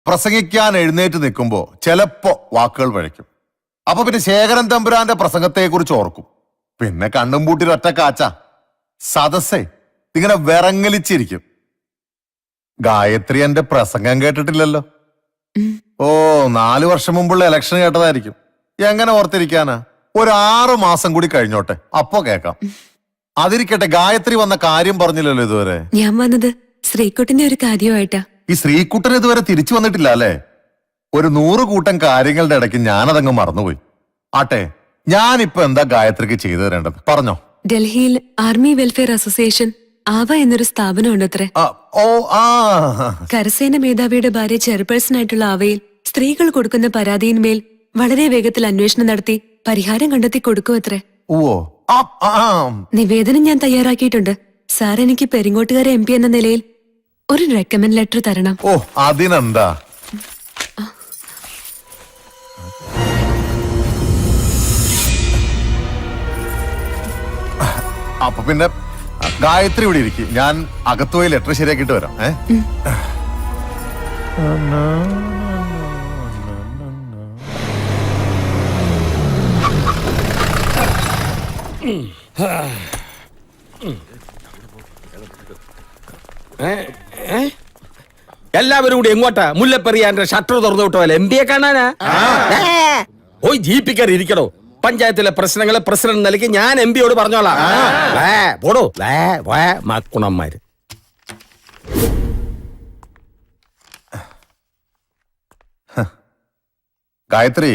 പ്രസംഗിക്കാൻ എഴുന്നേറ്റ് നിൽക്കുമ്പോ ചിലപ്പോ വാക്കുകൾ പഴയ്ക്കും. അപ്പൊ പിന്നെ ശേഖരൻ തമ്പുരാന്റെ പ്രസംഗത്തെക്കുറിച്ച് ഓർക്കും. പിന്നെ കണ്ണും പൂട്ടി ഒറ്റ കാച്ച സദസ്സേ ഇങ്ങനെ വിറങ്ങലിച്ചിരിക്കും. ഗായത്രി എന്റെ പ്രസംഗം കേട്ടിട്ടില്ലല്ലോ. ഓ 4 വർഷം മുമ്പുള്ള ഇലക്ഷൻ കേട്ടതായിരിക്കും. എങ്ങനെ ഓർത്തിരിക്കാനാ? ഒരു 6 മാസം കൂടി കഴിഞ്ഞോട്ടെ, അപ്പോ കേക്കാം. അതിരിക്കട്ടെ, ഗായത്രി വന്ന കാര്യം പറഞ്ഞില്ലല്ലോ ഇതുവരെ. ഞാൻ വന്നത് ശ്രീകുട്ടന്റെ ഒരു കാര്യമായിട്ടാ. ഈ ശ്രീകുട്ടൻ ഇതുവരെ തിരിച്ചു വന്നിട്ടില്ല അല്ലേ? ഒരു 100 കൂട്ടം കാര്യങ്ങളുടെ ഇടയ്ക്ക് ഞാനതങ്ങ് മറന്നുപോയി. ആട്ടെ, ഞാനിപ്പോ എന്താ ഗായത്രിക്ക് ചെയ്തു തരേണ്ടത് പറഞ്ഞോ. ഡൽഹിയിൽ ആർമി വെൽഫെയർ അസോസിയേഷൻ ആവ എന്നൊരു സ്ഥാപനമുണ്ട് അത്രേ. കരസേന മേധാവിയുടെ ഭാര്യ ചെയർപേഴ്സൺ ആയിട്ടുള്ള ആവയിൽ സ്ത്രീകൾ കൊടുക്കുന്ന പരാതിയിന്മേൽ വളരെ വേഗത്തിൽ അന്വേഷണം നടത്തി പരിഹാരം കണ്ടെത്തി കൊടുക്കും അത്രേ. നിവേദനം ഞാൻ തയ്യാറാക്കിയിട്ടുണ്ട്. സാർ എനിക്ക് പെരിങ്ങോട്ടുകാരെ MP എന്ന നിലയിൽ ഒരു റെക്കമെൻഡ് ലെറ്റർ തരണം. ഓ അതിനെന്താ. അപ്പൊ പിന്നെ ഗായത്രി ഇവിടെ ഇരിക്കും, ഞാൻ അകത്തുപോയി ലെറ്റർ ശരിയാക്കിട്ട് വരാം. എല്ലാവരും കൂടി എങ്ങോട്ടാ? മുല്ലപ്പെരിയാന്റെ ഷട്ടർ തുറന്നു വിട്ടോ MP യെ കാണാനാ? പോയി ജീപ്പിക്കാർ ഇരിക്കണോ? പഞ്ചായത്തിലെ പ്രശ്നങ്ങളെ പ്രസിഡന്റ് നിലയ്ക്ക് ഞാൻ MP യോട് പറഞ്ഞോളാം. പോടോ മക്കുണന്മാര്. ഗായത്രി,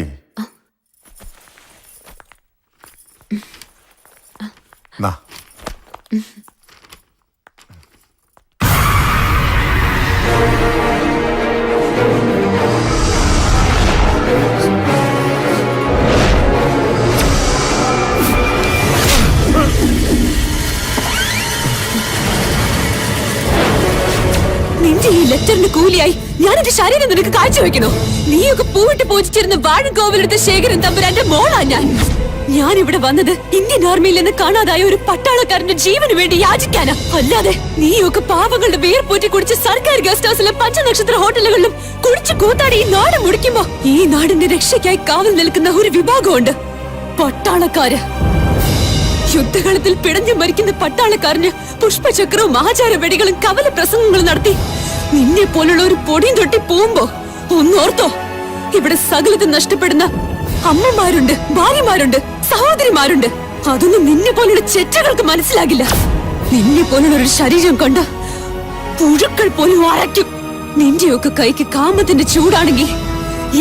നിന്റെ ഈ ലെറ്ററിന് കൂലിയായി ഞാൻ എന്റെ ശരീരം നിനക്ക് കാഴ്ചവെക്കണോ? നീയൊക്കെ പൂവിട്ട് പൂജിച്ചിരുന്ന വാഴക്കോവിലെടുത്ത ശേഖരൻ തമ്പുരാന്റെ മോളാ ഞാൻ. ഞാൻ ഇവിടെ വന്നത് ഇന്ത്യൻ ആർമിയിൽ നിന്ന് കാണാതായ ഒരു പട്ടാളക്കാരന്റെ ജീവന് വേണ്ടി യാചിക്കാനാ. അല്ലാതെ നീയൊക്കെ പാവങ്ങളുടെ വേർപൂറ്റി കുടിച്ച് സർക്കാർ ഗസ്റ്റ് ഹൗസിലെ 5 നക്ഷത്ര ഹോട്ടലുകളിലും കുടിച്ചു കൂത്താടി ഈ നാട് മുടിക്കുമ്പോ ഈ നാടിന്റെ രക്ഷയ്ക്കായി കാവൽ നിൽക്കുന്ന ഒരു വിഭാഗമുണ്ട്, പട്ടാളക്കാര്. യുദ്ധകളത്തിൽ പിടഞ്ഞു മരിക്കുന്ന പട്ടാളക്കാരന് പുഷ്പചക്രവും ആചാര വെടികളും കവല പ്രസംഗങ്ങളും നടത്തി നിന്നെ പോലുള്ള ഒരു പൊടിയും തൊട്ടി പോകുമ്പോ ഒന്നോർത്തോ, ഇവിടെ സകലത്ത് നഷ്ടപ്പെടുന്ന അമ്മമാരുണ്ട്, ഭാര്യമാരുണ്ട്, സഹോദരിമാരുണ്ട്. അതൊന്നും നിന്നെ പോലുള്ള ചെറ്റകൾക്ക് മനസ്സിലാകില്ല. നിന്നെ പോലുള്ള ഒരു ശരീരം കൊണ്ട് പുഴുക്കൾ പോലും അരയ്ക്കും. നിന്റെയൊക്കെ കൈക്ക് കാമത്തിന്റെ ചൂടാണെങ്കിൽ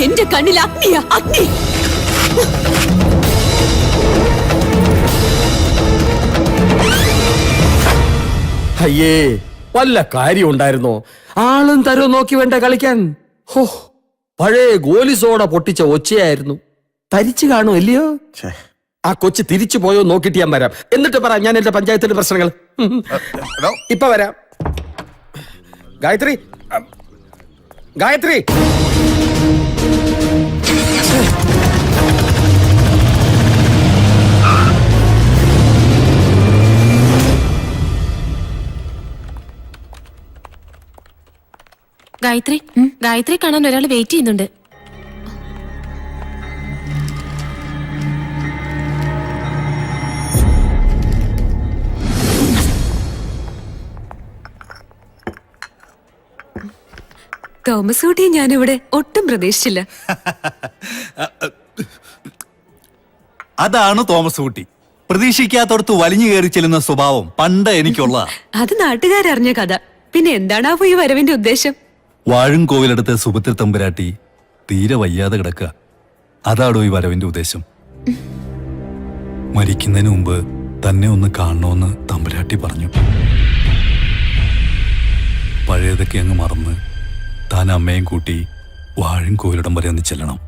എന്റെ കണ്ണിൽ അഗ്നിയാ, അഗ്നി. അയ്യേ, വല്ല കാര്യം ഉണ്ടായിരുന്നോ? ആളും തരവും നോക്കി വേണ്ട കളിക്കാൻ. ഹോ, പഴയ ഗോലിസോട പൊട്ടിച്ച ഒച്ചയായിരുന്നു. തരിച്ചു കാണും അല്ലയോ? ആ കൊച്ചു തിരിച്ചു പോയോ നോക്കിട്ട് ഞാൻ വരാം. എന്നിട്ട് പറ ഞാൻ എന്റെ പഞ്ചായത്തിന്റെ പ്രശ്നങ്ങൾ. ഇപ്പൊ വരാം. ഗായത്രി, ഗായത്രി. ഗായത്രി, ഗായത്രി കാണാൻ ഒരാൾ വെയിറ്റ് ചെയ്യുന്നുണ്ട്. തോമസ് കുട്ടിയെ ഞാനിവിടെ ഒട്ടും പ്രതീക്ഷിച്ചില്ല. അതാണ് തോമസ് കുട്ടി. പ്രതീക്ഷിക്കാത്തടത്ത് വലിഞ്ഞു കയറി ചെല്ലുന്ന സ്വഭാവം പണ്ട് എനിക്കുള്ള. അത് നാട്ടുകാരറിഞ്ഞ കഥ. പിന്നെ എന്താണാവോ ഈ വരവിന്റെ ഉദ്ദേശം? വാഴുംകോവിലടുത്ത് സുഭദ്ര തമ്പുരാട്ടി തീരെ വയ്യാതെ കിടക്കുക. അതാടോ ഈ വരവിന്റെ ഉദ്ദേശം. മരിക്കുന്നതിന് മുമ്പ് തന്നെ ഒന്ന് കാണണമെന്ന് തമ്പുരാട്ടി പറഞ്ഞു. പഴയതൊക്കെ അങ്ങ് മറന്ന് താൻ അമ്മയും കൂട്ടി വാഴുംകോവിലിടം വരെ ഒന്ന് ചെല്ലണം.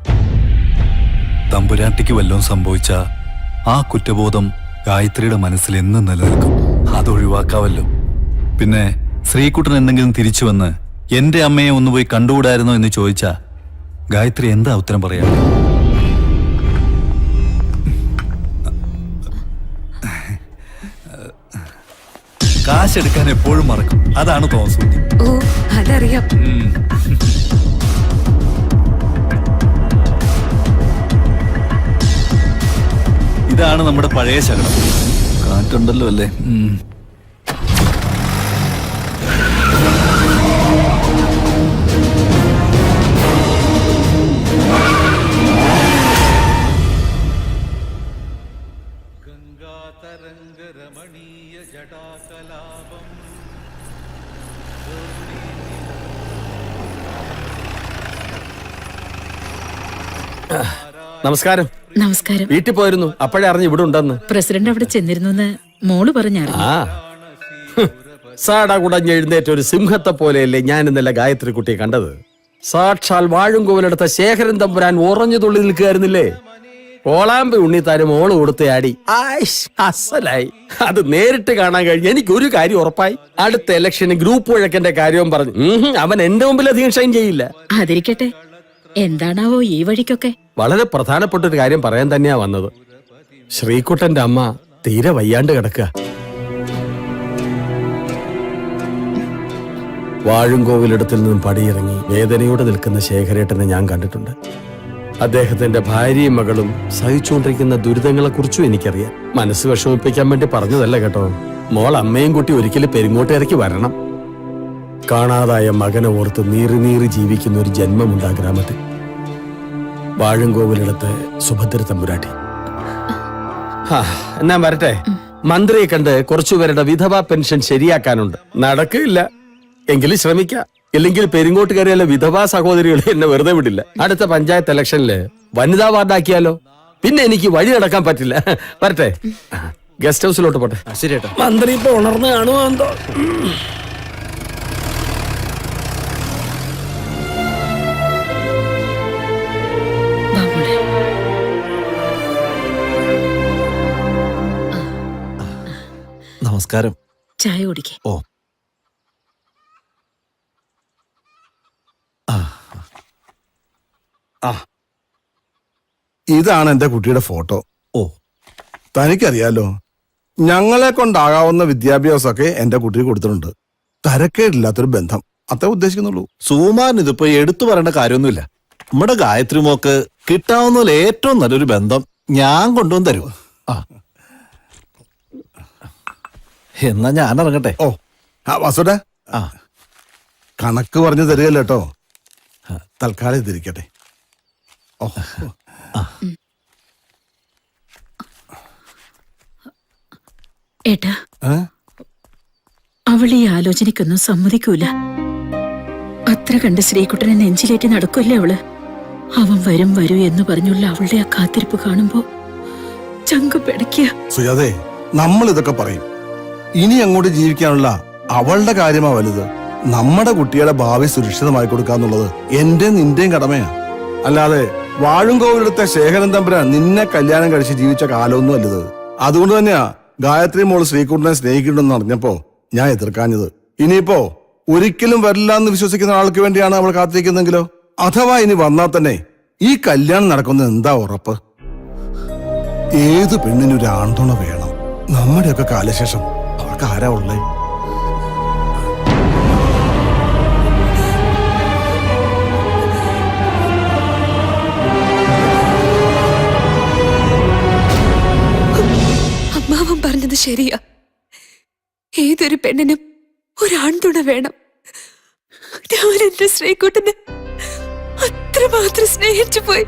തമ്പുരാട്ടിക്ക് വല്ലതും സംഭവിച്ച ആ കുറ്റബോധം ഗായത്രിയുടെ മനസ്സിൽ എന്നും നിലനിൽക്കും. അതൊഴിവാക്കാവല്ലോ. പിന്നെ ശ്രീകുട്ടൻ എന്തെങ്കിലും തിരിച്ചു വന്ന് എന്റെ അമ്മയെ ഒന്ന് പോയി കണ്ടുകൂടായിരുന്നോ എന്ന് ചോദിച്ചാ ഗായത്രി എന്താ ഉത്തരം പറയാ? കാശെടുക്കാൻ എപ്പോഴും മറക്കും. അതാണ് തോമസ് കുട്ടി. ഓ, അതറിയാം. ഇതാണ് നമ്മുടെ പഴയ ശകലം. കാറ്റുണ്ടല്ലോ അല്ലേ? നമസ്കാരം. നമസ്കാരം. വീട്ടിൽ പോയിരുന്നു, അപ്പോഴേ അറിഞ്ഞു ഇവിടെ ഉണ്ടെന്ന്. പ്രസിഡന്റ് അവിടെ ചെന്നിരുന്നു മോള് പറഞ്ഞായിരുന്നു. ആ സാട കുടഞ്ഞ് എഴുന്നേറ്റ ഒരു സിംഹത്തെ പോലെയല്ലേ ഞാൻ ഇന്നലെ ഗായത്രി കുട്ടിയെ കണ്ടത്. സാക്ഷാൽ വാഴുംകോവിലെടുത്ത ശേഖരൻ തമ്പുരാൻ ഉറഞ്ഞു തുള്ളി നിൽക്കുകയായിരുന്നില്ലേ. ഓളാമ്പി ഉണ്ണിത്താരും മോള് കൊടുത്തയാടി അസലായി. അത് നേരിട്ട് കാണാൻ കഴിഞ്ഞ് എനിക്കൊരു കാര്യം ഉറപ്പായി. അടുത്ത ഇലക്ഷന് ഗ്രൂപ്പ് വഴക്കന്റെ കാര്യവും പറഞ്ഞു. അവൻ എന്റെ മുമ്പിൽ അധികം ഷൈൻ ചെയ്യില്ല. അതിരിക്കട്ടെ, എന്താണാവോ ഈ വഴിക്കൊക്കെ? വളരെ പ്രധാനപ്പെട്ട ഒരു കാര്യം പറയാൻ തന്നെയാ വന്നത്. ശ്രീകുട്ടന്റെ അമ്മ തീരെ വയ്യാണ്ട് കിടക്കുക. വാഴുംകോവിലിടത്തിൽ നിന്നും പടിയിറങ്ങി വേദനയോടെ നിൽക്കുന്ന ശേഖരേട്ടനെ ഞാൻ കണ്ടിട്ടുണ്ട്. അദ്ദേഹത്തിന്റെ ഭാര്യയും മകളും സഹിച്ചുകൊണ്ടിരിക്കുന്ന ദുരിതങ്ങളെ കുറിച്ചും എനിക്കറിയാം. മനസ്സ് വിഷമിപ്പിക്കാൻ വേണ്ടി പറഞ്ഞതല്ല കേട്ടോ. മോൾ അമ്മയും കുട്ടി ഒരിക്കലും പെരുങ്ങോട്ടേക്ക് വരണം. കാണാതായ മകനെ ഓർത്ത് നീറി നീറി ജീവിക്കുന്ന ഒരു ജന്മമുണ്ട് ആ ഗ്രാമത്തിൽ. വാഴുംകോവിലിടത്ത് സുഭദ്ര തമ്പുരാട്ടി. എന്നാ വരട്ടെ. മന്ത്രിയെ കണ്ട് കുറച്ചുപേരുടെ വിധവാ പെൻഷൻ ശരിയാക്കാനുണ്ട്. നടക്കില്ല എങ്കിലും ശ്രമിക്കാം. ഇല്ലെങ്കിൽ പെരിങ്ങോട്ട് കയറിയാലോ വിധവാ സഹോദരികളെ എന്നെ വെറുതെ വിടില്ല. അടുത്ത പഞ്ചായത്ത് ഇലക്ഷനില് വനിതാ വാർഡാക്കിയാലോ പിന്നെ എനിക്ക് വഴി നടക്കാൻ പറ്റില്ല. വരട്ടെ, ഗസ്റ്റ് ഹൗസിലോട്ട് പോട്ടെ. ശരിയേട്ടാ. മന്ത്രി ഇപ്പൊ ഉണർന്ന് കാണുമോ എന്തോ. വാ മോളെ. നമസ്കാരം. ചായ കുടിക്കേ. ഓ, ഇതാണ് എന്റെ കുട്ടിയുടെ ഫോട്ടോ. ഓ, തനിക്കറിയാലോ, ഞങ്ങളെ കൊണ്ടാകാവുന്ന വിദ്യാഭ്യാസമൊക്കെ എന്റെ കുട്ടിക്ക് കൊടുത്തിട്ടുണ്ട്. തരക്കേടില്ലാത്തൊരു ബന്ധം, അത്രേ ഉദ്ദേശിക്കുന്നുള്ളൂ. സുമാൻ ഇതിപ്പോ എടുത്തു പറയേണ്ട കാര്യമൊന്നുമില്ല. നമ്മുടെ ഗായത്രി മോക്ക് കിട്ടാവുന്നതിൽ ഏറ്റവും നല്ലൊരു ബന്ധം ഞാൻ കൊണ്ടുവന്ന് തരൂ. ആ, എന്നാ ഞാൻ ഇറങ്ങട്ടെ. ഓ, വാസുടെ, ആ, കണക്ക് പറഞ്ഞു തരികല്ലോ കേട്ടോ. തൽക്കാലം ഇതിരിക്കട്ടെ. ഓ, ഏട്ടാ, ഏ? അവൾ ഈ ആലോചനയ്ക്കൊന്നും സമ്മതിക്കൂല. അത്ര കണ്ട് ശ്രീകുട്ടനെ നെഞ്ചിലേറ്റി നടക്കുമല്ലേ അവള്. അവൻ വരും വരൂ എന്ന് പറഞ്ഞുള്ള അവളുടെ ആ കാത്തിരിപ്പ് കാണുമ്പോ ചങ്കു പിടയ്ക്കുക. സുജാതേ, നമ്മൾ ഇതൊക്കെ പറയും. ഇനി അങ്ങോട്ട് ജീവിക്കാനുള്ള അവളുടെ കാര്യമാ വലുത്. നമ്മുടെ കുട്ടിയുടെ ഭാവി സുരക്ഷിതമായി കൊടുക്കാന്നുള്ളത് എന്റെ നിന്റെയും കടമയാ. അല്ലാതെ വാഴുംകോവിലെടുത്ത ശേഖരൻ തമ്പുരാൻ നിന്നെ കല്യാണം കഴിച്ച് ജീവിച്ച കാലമൊന്നും അല്ലത്. അതുകൊണ്ട് തന്നെയാ ഗായത്രി മോള് ശ്രീകുട്ടനെ സ്നേഹിക്കുന്നുണ്ടെന്ന് അറിഞ്ഞപ്പോ ഞാൻ എതിർക്കാഞ്ഞത്. ഇനിയിപ്പോ ഒരിക്കലും വരില്ല എന്ന് വിശ്വസിക്കുന്ന ആൾക്ക് വേണ്ടിയാണ് അവൾ കാത്തിരിക്കുന്നെങ്കിലോ? അഥവാ ഇനി വന്നാൽ തന്നെ ഈ കല്യാണം നടക്കുന്നത് എന്താ ഉറപ്പ്? ഏത് പെണ്ണിനൊരു ആൺതുണ വേണം. നമ്മുടെയൊക്കെ കാലശേഷം അവൾക്ക് ആരാ ഉള്ളേ? അമ്മാവൻ പറഞ്ഞത് ശരിയാ. ഏതൊരു പെണ്ണിനും ഒരാൺതുണ വേണം. ഞാൻ എന്റെ ശ്രീകുട്ടനെ അത്രമാത്രം സ്നേഹിച്ചു പോയി.